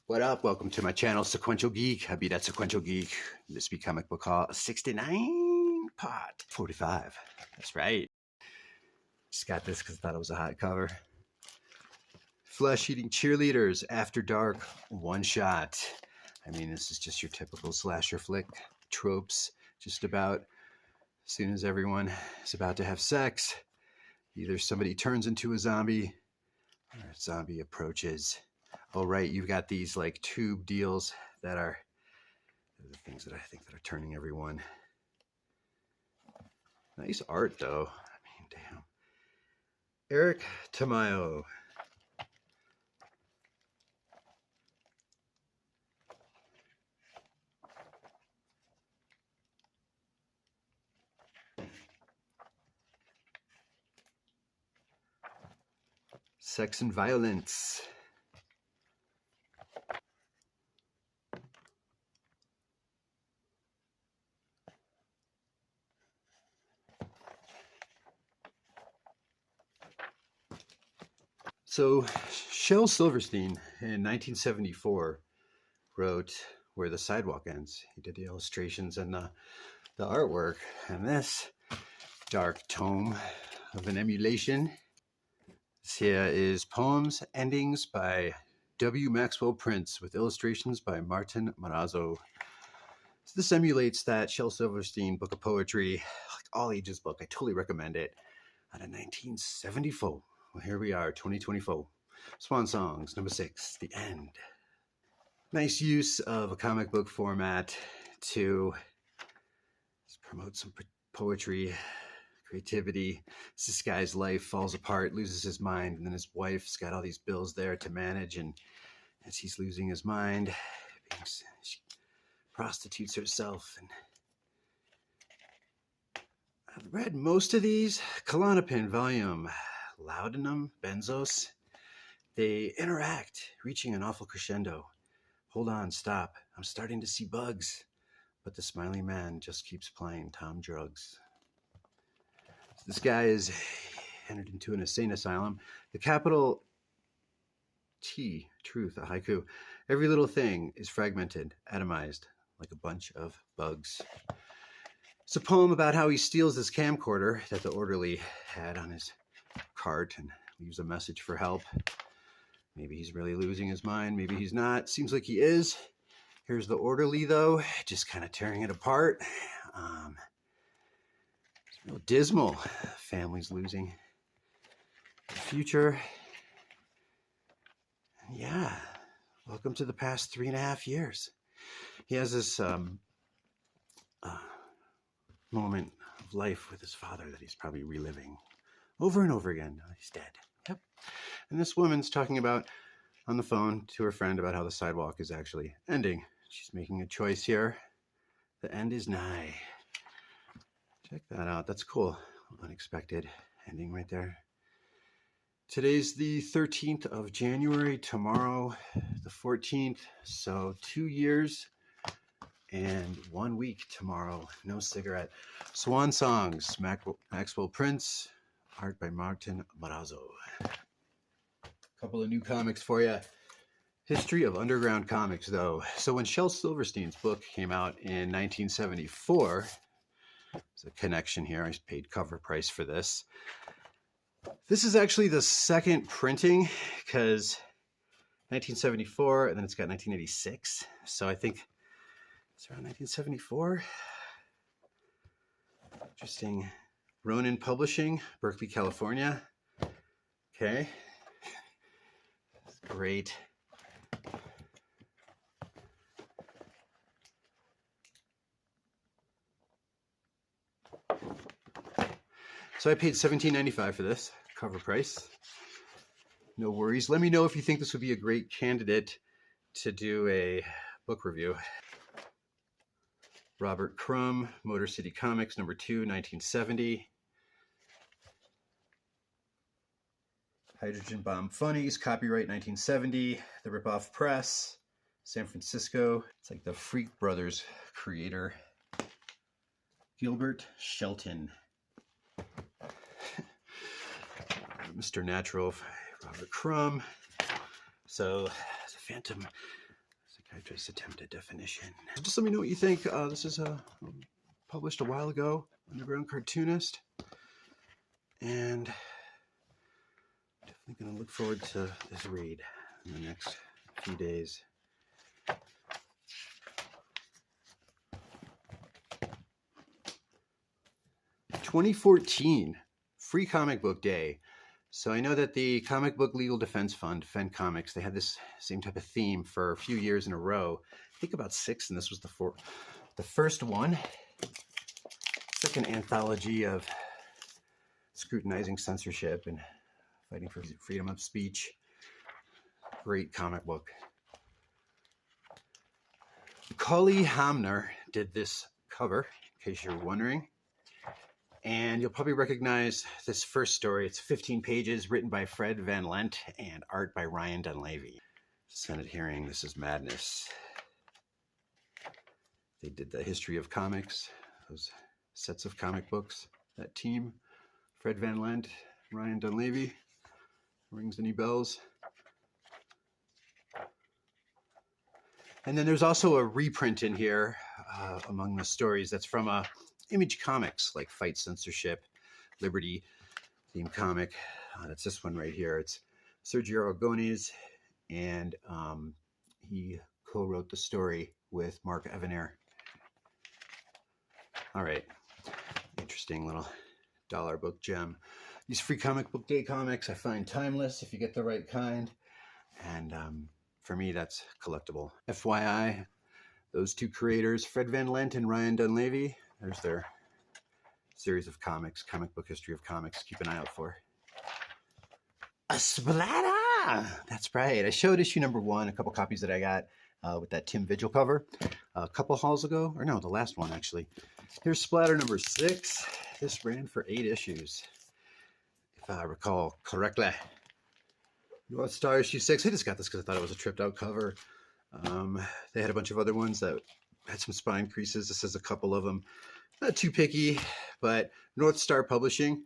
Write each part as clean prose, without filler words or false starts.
What up? Welcome to my channel, Sequential Geek. I be that Sequential Geek. This be comic book haul 69 part 45. That's right. Just got this because I thought it was a hot cover. Flesh-eating cheerleaders, After Dark, one shot. I mean, this is just your typical slasher flick tropes. Just about as soon as everyone is about to have sex, either somebody turns into a zombie or a zombie approaches. Oh, right, you've got these like tube deals that are the things that I think that are turning everyone. Nice art, though. I mean, damn. Eric Tomayo. Sex and Violence. So, Shel Silverstein in 1974 wrote Where the Sidewalk Ends. He did the illustrations and the artwork. And this dark tome of an emulation. This here is Poems Endings by W. Maxwell Prince with illustrations by Martin Morazzo. So this emulates that Shel Silverstein book of poetry, like all ages book. I totally recommend it. Out of 1974. Well, here we are, 2024. Swan Songs, number 6, The End. Nice use of a comic book format to promote some poetry, creativity. This guy's life falls apart, loses his mind, and then his wife's got all these bills there to manage, and as he's losing his mind, she prostitutes herself. And I've read most of these. Klonopin volume, Laudanum, Benzos. They interact, reaching an awful crescendo. Hold on, stop. I'm starting to see bugs. But the smiling man just keeps playing Tom Drugs. So this guy is entered into an insane asylum. The capital T, truth, a haiku. Every little thing is fragmented, atomized, like a bunch of bugs. It's a poem about how he steals this camcorder that the orderly had on his cart and leaves a message for help. Maybe he's really losing his mind. Maybe he's not. Seems like he is. Here's the orderly, though, just kind of tearing it apart. It's real dismal. Family's losing the future. And yeah, welcome to the past 3.5 years. He has this moment of life with his father that he's probably reliving over and over again. He's dead. Yep. And this woman's talking about on the phone to her friend about how the sidewalk is actually ending. She's making a choice here. The end is nigh. Check that out. That's cool. Unexpected ending right there. Today's the 13th of January. Tomorrow, the 14th. So 2 years and 1 week tomorrow. No cigarette. Swan Songs, Maxwell Prince. Art by Martin Morazzo. Couple of new comics for you. History of underground comics, though. So when Shel Silverstein's book came out in 1974, there's a connection here. I paid cover price for this. This is actually the second printing because 1974, and then it's got 1986. So I think it's around 1974. Interesting. Ronin Publishing, Berkeley, California. Okay. Great. So I paid $17.95 for this, cover price. No worries. Let me know if you think this would be a great candidate to do a book review. Robert Crumb, Motor City Comics, number 2, 1970. Hydrogen Bomb Funnies, copyright 1970. The Ripoff Press, San Francisco. It's like the Freak Brothers creator, Gilbert Shelton. Mr. Natural, Robert Crumb. So, the Phantom Typeface attempted definition. Just let me know what you think. This is published a while ago. Underground Cartoonist. And definitely going to look forward to this read in the next few days. "2014, Free Comic Book Day." So I know that the Comic Book Legal Defense Fund, Defend Comics, they had this same type of theme for a few years in a row. I think about 6, and this was the first one. It's like an anthology of scrutinizing censorship and fighting for freedom of speech. Great comic book. Cully Hamner did this cover, in case you're wondering. And you'll probably recognize this first story. It's 15 pages, written by Fred Van Lent and art by Ryan Dunleavy. Senate hearing, this is madness. They did the history of comics, those sets of comic books. That team, Fred Van Lent, Ryan Dunleavy. Rings any bells? And then there's also a reprint in here among the stories that's from Image Comics, like Fight Censorship, Liberty theme comic. That's this one right here. It's Sergio Aragonés, and he co-wrote the story with Mark Evanier. All right, interesting little dollar book gem. These Free Comic Book Day comics I find timeless if you get the right kind, and for me that's collectible. FYI, those two creators, Fred Van Lent and Ryan Dunleavy, there's their series of comics, Comic Book History of Comics. Keep an eye out for. A splatter! That's right. I showed issue number 1, a couple copies that I got with that Tim Vigil cover a couple hauls ago. Or no, the last one, actually. Here's splatter number 6. This ran for 8 issues, if I recall correctly. North Star issue 6. I just got this because I thought it was a tripped out cover. They had a bunch of other ones that had some spine creases. This is a couple of them. Not too picky, but North Star Publishing.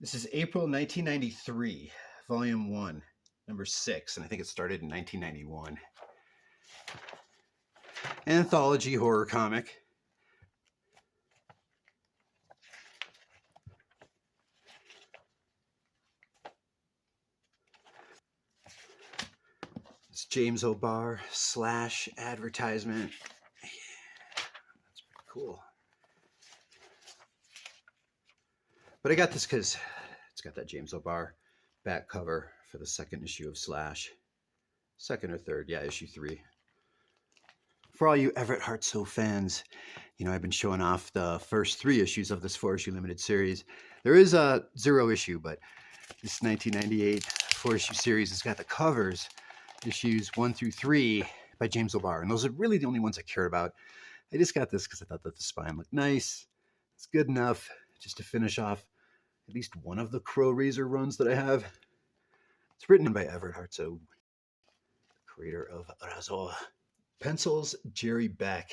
This is April 1993, Volume 1, number 6, and I think it started in 1991. Anthology horror comic. It's James O'Barr / advertisement. That's pretty cool. But I got this because it's got that James O'Barr back cover for the second issue of Slash. Second or third, yeah, issue 3. For all you Everett Hartsoe fans, you know, I've been showing off the first 3 issues of this 4-issue limited series. There is a 0 issue, but this 1998 4-issue series has got the covers, issues 1 through 3 by James O'Barr. And those are really the only ones I cared about. I just got this because I thought that the spine looked nice. It's good enough just to finish off at least one of the Crow Razor runs that I have. It's written by Everett Hartsoe, creator of Morazzo. Pencils, Jerry Beck.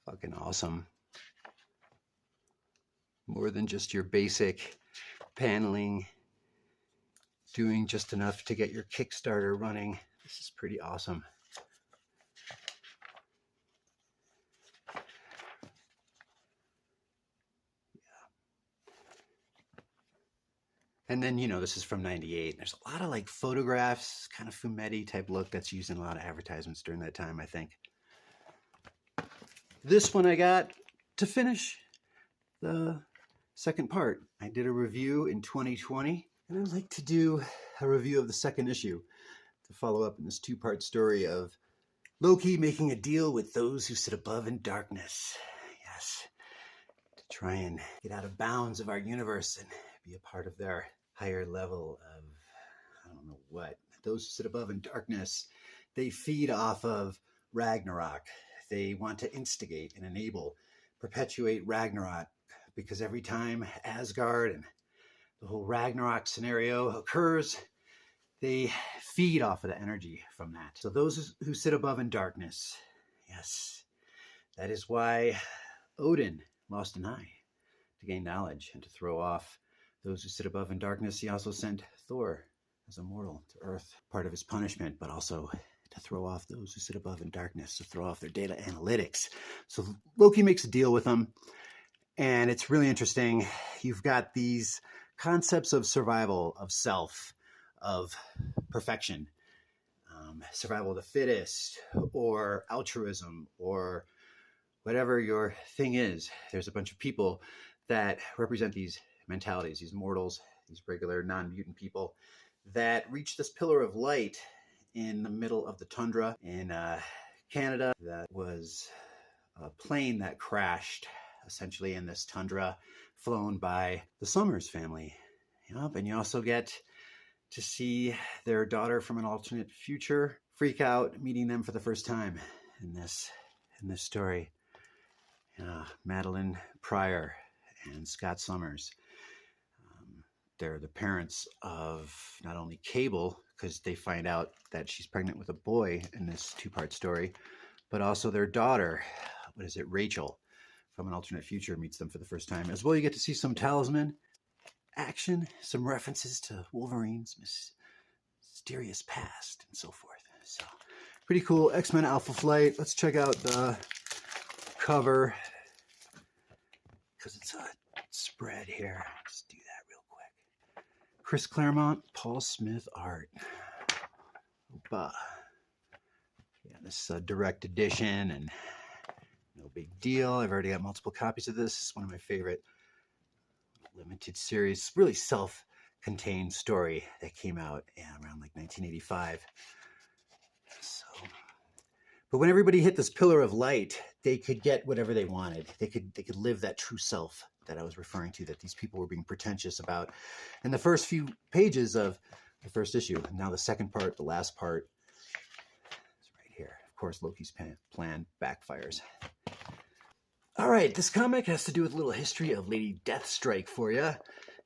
Fucking awesome. More than just your basic paneling, doing just enough to get your Kickstarter running. This is pretty awesome. And then, you know, this is from 98. There's a lot of like photographs, kind of fumetti type look that's used in a lot of advertisements during that time, I think. This one I got to finish the second part. I did a review in 2020, and I'd like to do a review of the second issue to follow up in this 2-part story of Loki making a deal with those who sit above in darkness. Yes, to try and get out of bounds of our universe and be a part of their higher level of, I don't know what. Those who sit above in darkness, they feed off of Ragnarok. They want to instigate and enable, perpetuate Ragnarok, because every time Asgard and the whole Ragnarok scenario occurs, they feed off of the energy from that. So those who sit above in darkness, yeah, Yes, that is why Odin lost an eye, to gain knowledge and to throw off those who sit above in darkness. He also sent Thor as a mortal to Earth, part of his punishment, but also to throw off those who sit above in darkness, to throw off their data analytics. So Loki makes a deal with them, and it's really interesting. You've got these concepts of survival, of self, of perfection, survival of the fittest, or altruism, or whatever your thing is. There's a bunch of people that represent these mentalities, these mortals, these regular non-mutant people that reach this pillar of light in the middle of the tundra in Canada. That was a plane that crashed essentially in this tundra, flown by the Summers family. Yep, and you also get to see their daughter from an alternate future freak out, meeting them for the first time in this story. Madeline Pryor and Scott Summers. They're the parents of not only Cable, because they find out that she's pregnant with a boy in this two-part story, but also their daughter, Rachel, from an alternate future, meets them for the first time. As well, you get to see some Talisman action, some references to Wolverine's mysterious past, and so forth. So, pretty cool. X-Men Alpha Flight. Let's check out the cover, because it's a spread here. Just do that real quick. Chris Claremont, Paul Smith art. Opa. Yeah, this is a direct edition, and no big deal. I've already got multiple copies of this. It's one of my favorite limited series, really self-contained story that came out around like 1985. So, but when everybody hit this pillar of light, they could get whatever they wanted. They could live that true self that I was referring to, that these people were being pretentious about in the first few pages of the first issue. And now the second part, the last part, is right here. Of course, Loki's plan backfires. All right, this comic has to do with a little history of Lady Deathstrike for you.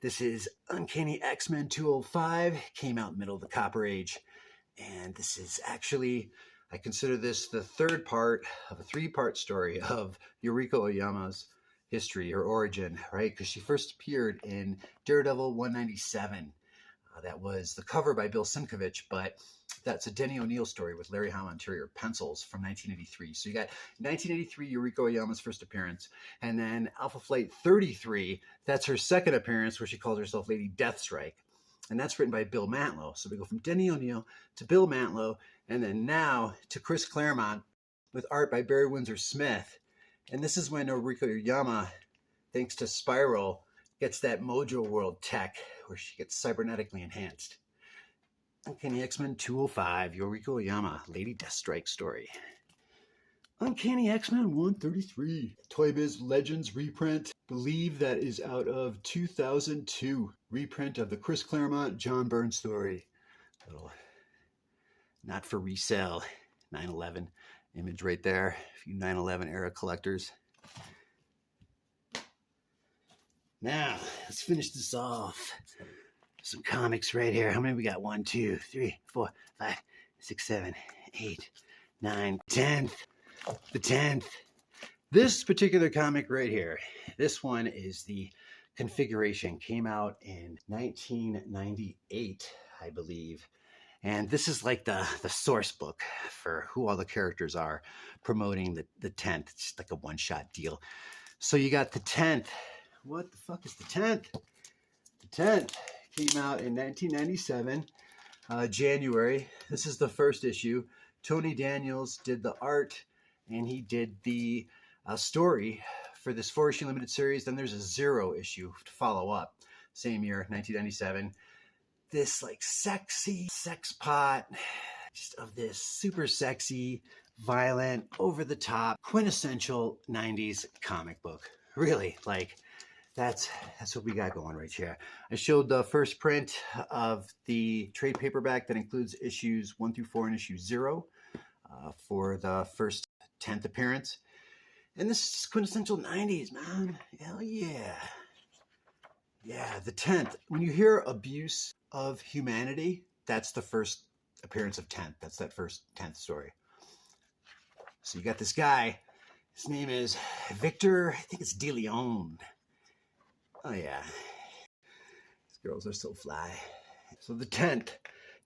This is Uncanny X-Men 205, came out in the middle of the Copper Age. And this is actually, I consider this the third part of a three-part story of Yuriko Oyama's history, her origin, right? Because she first appeared in Daredevil 197. That was the cover by Bill Sienkiewicz, but that's a Denny O'Neil story with Larry Hama interior pencils from 1983. So you got 1983, Yuriko Oyama's first appearance, and then Alpha Flight 33, that's her second appearance, where she calls herself Lady Deathstrike. And that's written by Bill Mantlo. So we go from Denny O'Neil to Bill Mantlo, and then now to Chris Claremont with art by Barry Windsor Smith. And this is when Yuriko Oyama, thanks to Spiral, gets that Mojo World tech where she gets cybernetically enhanced. Uncanny X-Men 205, Yuriko Oyama, Lady Deathstrike story. Uncanny X-Men 133, Toy Biz Legends reprint. Believe that is out of 2002. Reprint of the Chris Claremont, John Byrne story. Little not for resale 9/11 image right there. A few 9/11 era collectors. Now, let's finish this off. Some comics right here. How many we got? 1, 2, 3, 4, 5, 6, 7, 8, 9, 10th. The 10th. This particular comic right here, this one is the Configuration. Came out in 1998, I believe. And this is like the source book for who all the characters are, promoting the 10th. It's just like a one-shot deal. So you got the 10th. What the fuck is the 10th? The 10th came out in 1997, January. This is the first issue. Tony Daniels did the art, and he did the story for this 4-issue limited series. Then there's a 0 issue to follow up, same year, 1997. This like sexy sex pot, just of this super sexy, violent, over the top, quintessential 90s comic book. Really, like that's what we got going right here. I showed the first print of the trade paperback that includes issues 1 through 4 and issue 0 for the first 10th appearance. And this is quintessential 90s, man. Hell yeah. Yeah, the 10th. When you hear abuse of humanity, that's the first appearance of 10th. That's that first 10th story. So you got this guy. His name is Victor, I think it's De Leon. Oh yeah. These girls are so fly. So the 10th,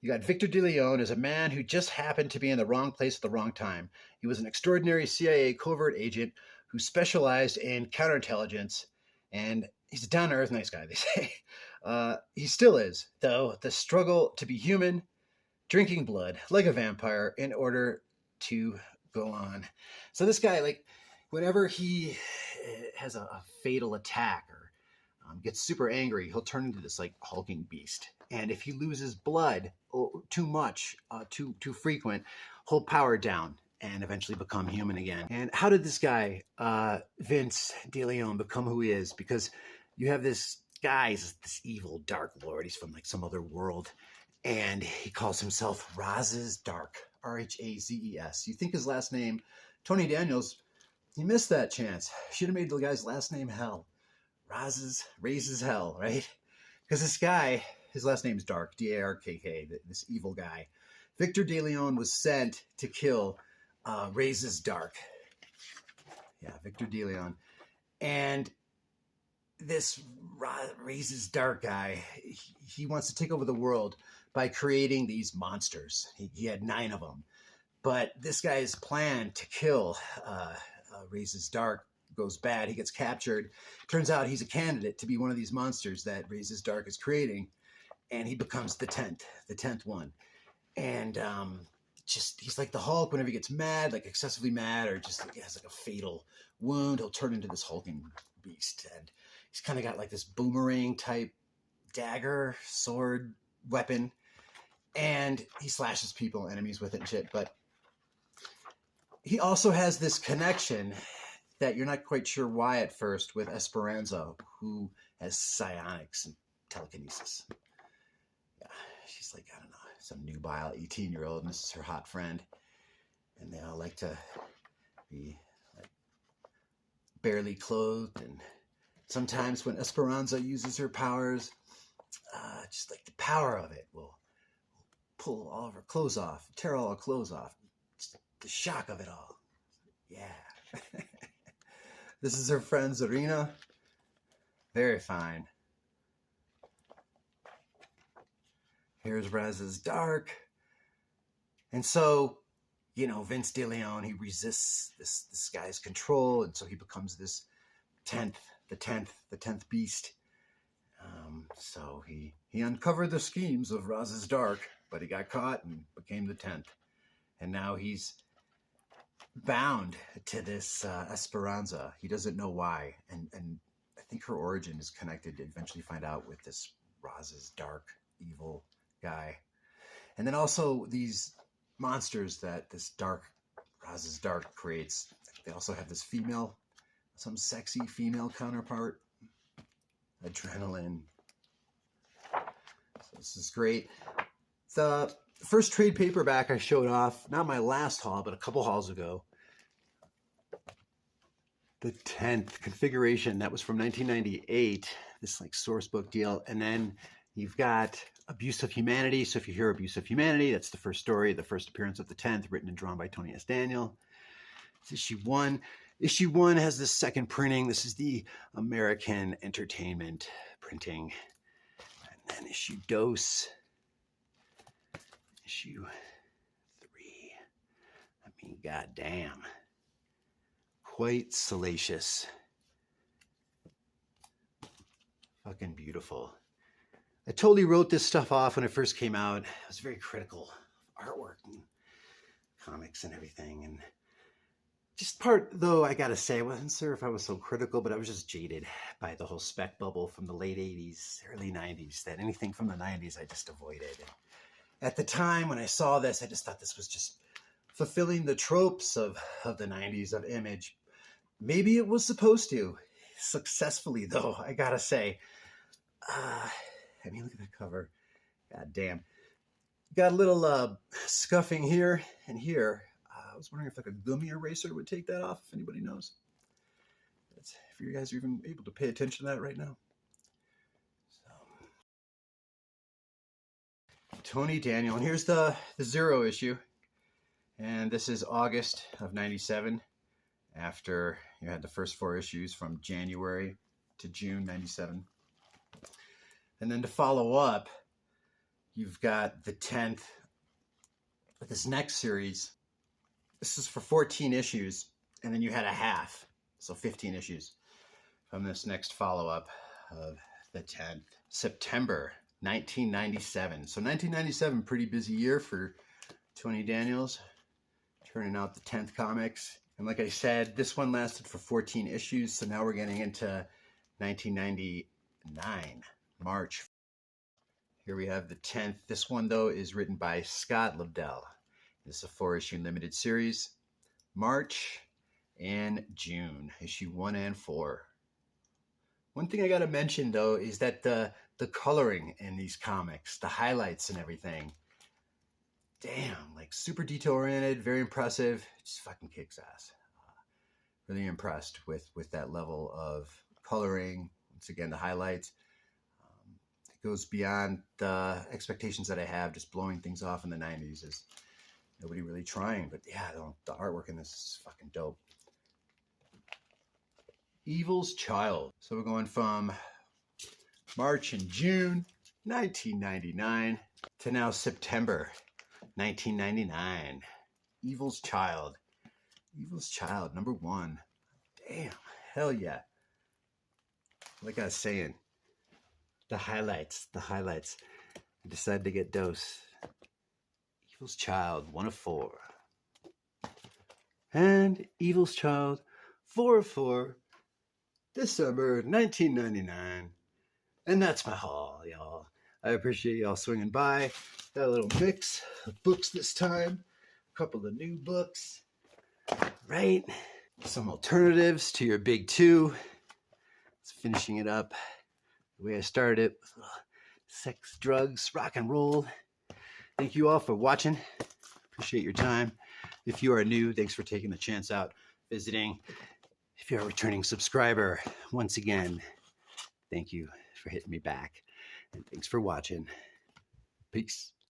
you got Victor De Leon as a man who just happened to be in the wrong place at the wrong time. He was an extraordinary CIA covert agent who specialized in counterintelligence, and he's a down-to-earth nice guy, they say. He still is, though. The struggle to be human, drinking blood like a vampire in order to go on. So this guy, like, whenever he has a fatal attack or gets super angry, he'll turn into this like hulking beast. And if he loses blood too much, too frequent, he'll power down and eventually become human again. And how did this guy, Vince De Leon, become who he is? Because you have this guy, this evil dark lord. He's from like some other world, and he calls himself Raz's Dark, R-H-A-Z-E-S. You think his last name, Tony Daniels, he missed that chance. Should have made the guy's last name Hell. Raises Hell, right? Because this guy, his last name is Dark, D-A-R-K-K, this evil guy. Victor De Leon was sent to kill Raises Dark. Yeah, Victor De Leon. And this Raises Dark guy, he wants to take over the world by creating these monsters. He had 9 of them. But this guy's plan to kill Raises Dark goes bad. He gets captured. Turns out he's a candidate to be one of these monsters that Raises Dark is creating. And he becomes the 10th one. And he's like the Hulk whenever he gets mad, like excessively mad, or just he has like a fatal wound, he'll turn into this hulking beast. And he's kind of got like this boomerang type dagger, sword, weapon. And he slashes people, enemies with it and shit. But he also has this connection that you're not quite sure why at first with Esperanza, who has psionics and telekinesis. Yeah, she's like, I don't know, some nubile 18-year-old, and this is her hot friend. And they all like to be like barely clothed. And sometimes when Esperanza uses her powers, just like the power of it will pull all of her clothes off, tear all her clothes off. Just the shock of it all. Yeah. This is her friend Zarina. Very fine. Here's Raz's Dark. And so, you know, Vince De Leon, he resists this guy's control, and so he becomes this 10th beast. So he uncovered the schemes of Raz's Dark, but he got caught and became the 10th. And now he's bound to this Esperanza. He doesn't know why. And I think her origin is connected to eventually find out with this Raz's Dark evil guy. And then also these monsters that this Raz's Dark creates. They also have this female, some sexy female counterpart. Adrenaline. So this is great. The first trade paperback I showed off, not my last haul, but a couple hauls ago. The 10th configuration, that was from 1998, this like source book deal. And then you've got Abuse of Humanity. So if you hear Abuse of Humanity, that's the first story, the first appearance of the 10th, written and drawn by Tony S. Daniel. It's issue 1. Issue 1 has this second printing. This is the American Entertainment printing. And then issue Dose. Issue 3. I mean, goddamn. Quite salacious. Fucking beautiful. I totally wrote this stuff off when it first came out. I was very critical of artwork and comics and everything. And just part, though, I gotta say, I wasn't sure if I was so critical, but I was just jaded by the whole spec bubble from the late 80s, early 90s, that anything from the 90s I just avoided. And at the time when I saw this, I just thought this was just fulfilling the tropes of the 90s of Image. Maybe it was supposed to. Successfully, though, I gotta say. I mean, look at that cover. God damn. Got a little scuffing here and here. I was wondering if like a gummy eraser would take that off, if anybody knows. If you guys are even able to pay attention to that right now. So, Tony Daniel. And here's the 0 issue. And this is August of 97, after you had the first 4 issues from January to June 97. And then to follow up, you've got the 10th of this next series. This is for 14 issues, and then you had a half, so 15 issues from this next follow-up of the 10th. September 1997. So 1997, pretty busy year for Tony Daniels, turning out the 10th comics. And like I said, this one lasted for 14 issues, so now we're getting into 1999, March. Here we have the 10th. This one, though, is written by Scott Lobdell. This is a 4-issue limited series, March and June, issue 1 and 4. One thing I got to mention, though, is that the coloring in these comics, the highlights and everything, damn, like super detail-oriented, very impressive. Just fucking kicks ass. Really impressed with that level of coloring. Once again, the highlights. It goes beyond the expectations that I have. Just blowing things off in the 90s is nobody really trying. But yeah, the artwork in this is fucking dope. Evil's Child. So we're going from March and June 1999 to now September 1999. Evil's Child. Evil's Child, number 1. Damn, hell yeah. Like I was saying, the highlights. I decided to get dose. Evil's Child, 1 of 4. And Evil's Child, 4 of 4. December 1999. And that's my haul, y'all. I appreciate y'all swinging by. Got a little mix of books this time. A couple of new books. Right? Some alternatives to your big 2. It's finishing it up the way I started it, with a little sex, drugs, rock and roll. Thank you all for watching. Appreciate your time. If you are new, thanks for taking the chance out visiting. If you're a returning subscriber, once again, thank you for hitting me back. And thanks for watching. Peace.